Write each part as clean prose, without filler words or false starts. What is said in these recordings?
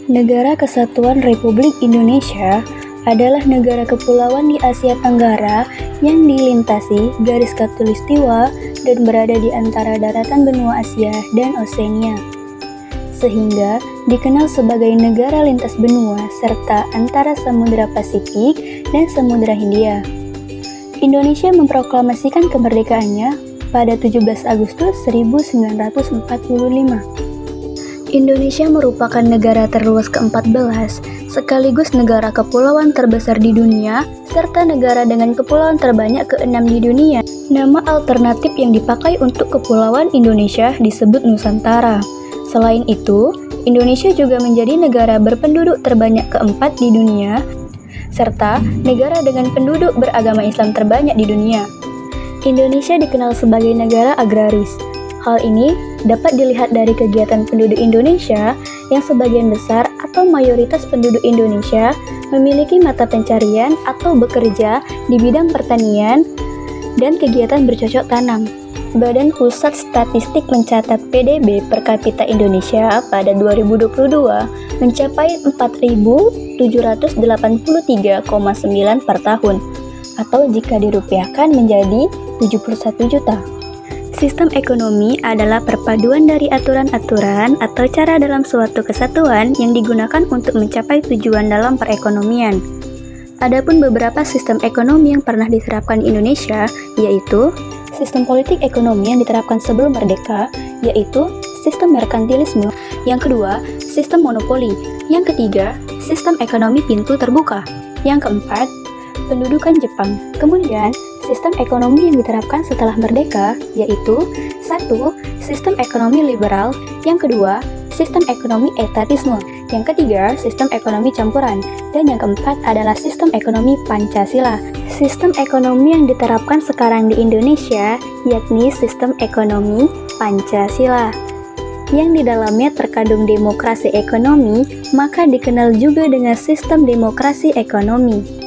Negara Kesatuan Republik Indonesia adalah negara kepulauan di Asia Tenggara yang dilintasi garis khatulistiwa dan berada di antara daratan benua Asia dan Oseania, sehingga dikenal sebagai negara lintas benua serta antara Samudra Pasifik dan Samudra Hindia. Indonesia memproklamasikan kemerdekaannya pada 17 Agustus 1945. Indonesia merupakan negara terluas ke-14, sekaligus negara kepulauan terbesar di dunia, serta negara dengan kepulauan terbanyak ke-6 di dunia. Nama alternatif yang dipakai untuk kepulauan Indonesia disebut Nusantara. Selain itu, Indonesia juga menjadi negara berpenduduk terbanyak ke-4 di dunia, serta negara dengan penduduk beragama Islam terbanyak di dunia. Indonesia dikenal sebagai negara agraris. Hal ini dapat dilihat dari kegiatan penduduk Indonesia yang sebagian besar atau mayoritas penduduk Indonesia memiliki mata pencarian atau bekerja di bidang pertanian dan kegiatan bercocok tanam. Badan Pusat Statistik mencatat PDB per kapita Indonesia pada 2022 mencapai 4.783,9 per tahun, atau jika dirupiahkan menjadi 71 juta. Sistem ekonomi adalah perpaduan dari aturan-aturan atau cara dalam suatu kesatuan yang digunakan untuk mencapai tujuan dalam perekonomian. Adapun beberapa sistem ekonomi yang pernah diterapkan di Indonesia, yaitu sistem politik ekonomi yang diterapkan sebelum merdeka, yaitu sistem merkantilisme. Yang kedua, sistem monopoli. Yang ketiga, sistem ekonomi pintu terbuka. Yang keempat, pendudukan Jepang. Kemudian, sistem ekonomi yang diterapkan setelah merdeka, yaitu 1. Sistem ekonomi liberal. Yang kedua, sistem ekonomi etatisme. Yang ketiga, sistem ekonomi campuran. Dan yang keempat adalah sistem ekonomi Pancasila. Sistem ekonomi yang diterapkan sekarang di Indonesia, yakni sistem ekonomi Pancasila, yang di dalamnya terkandung demokrasi ekonomi, maka dikenal juga dengan sistem demokrasi ekonomi.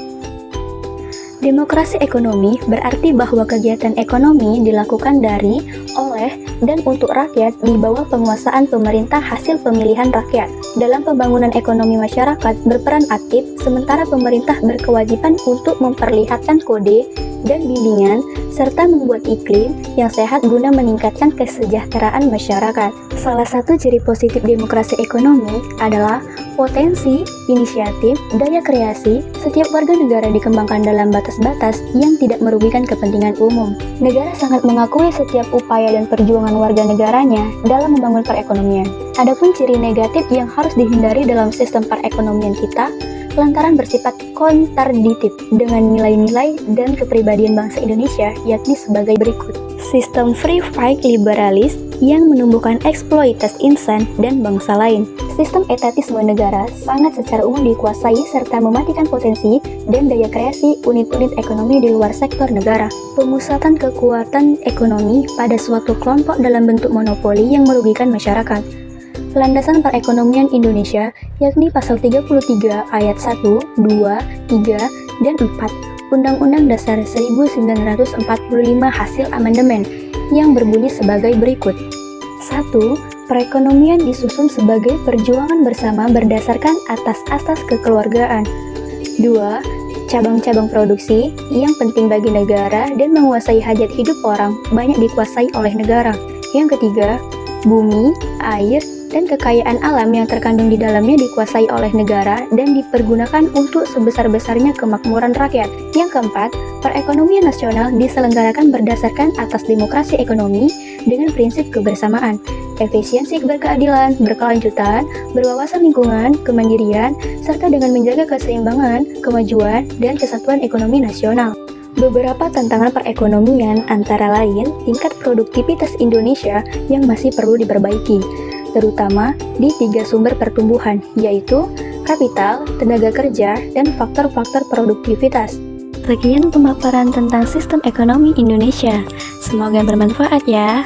Demokrasi ekonomi berarti bahwa kegiatan ekonomi dilakukan dari, oleh, dan untuk rakyat di bawah penguasaan pemerintah hasil pemilihan rakyat. Dalam pembangunan ekonomi masyarakat berperan aktif, sementara pemerintah berkewajiban untuk memperlihatkan kode dan bimbingan, serta membuat iklim yang sehat guna meningkatkan kesejahteraan masyarakat. Salah satu ciri positif demokrasi ekonomi adalah potensi, inisiatif, daya kreasi, setiap warga negara dikembangkan dalam batas-batas yang tidak merugikan kepentingan umum. Negara sangat mengakui setiap upaya dan perjuangan warga negaranya dalam membangun perekonomian. Adapun ciri negatif yang harus dihindari dalam sistem perekonomian kita, lantaran bersifat kontradiktif dengan nilai-nilai dan kepribadian bangsa Indonesia, yakni sebagai berikut. Sistem free fight liberalis yang menumbuhkan eksploitasi insan dan bangsa lain. Sistem etatisme negara sangat secara umum dikuasai serta mematikan potensi dan daya kreasi unit-unit ekonomi di luar sektor negara. Pemusatan kekuatan ekonomi pada suatu kelompok dalam bentuk monopoli yang merugikan masyarakat. Landasan perekonomian Indonesia, yakni pasal 33 ayat 1, 2, 3, dan 4 Undang-Undang Dasar 1945 hasil amandemen yang berbunyi sebagai berikut. 1. Perekonomian disusun sebagai perjuangan bersama berdasarkan asas-asas kekeluargaan. 2. Cabang-cabang produksi yang penting bagi negara dan menguasai hajat hidup orang banyak dikuasai oleh negara. Yang ketiga, bumi, air, dan kekayaan alam yang terkandung di dalamnya dikuasai oleh negara dan dipergunakan untuk sebesar-besarnya kemakmuran rakyat. Yang keempat, perekonomian nasional diselenggarakan berdasarkan atas demokrasi ekonomi dengan prinsip kebersamaan, efisiensi berkeadilan, berkelanjutan, berwawasan lingkungan, kemandirian, serta dengan menjaga keseimbangan, kemajuan, dan kesatuan ekonomi nasional. Beberapa tantangan perekonomian antara lain tingkat produktivitas Indonesia yang masih perlu diperbaiki, terutama di 3 sumber pertumbuhan, yaitu kapital, tenaga kerja, dan faktor-faktor produktivitas. Sekian pemaparan tentang sistem ekonomi Indonesia. Semoga bermanfaat ya.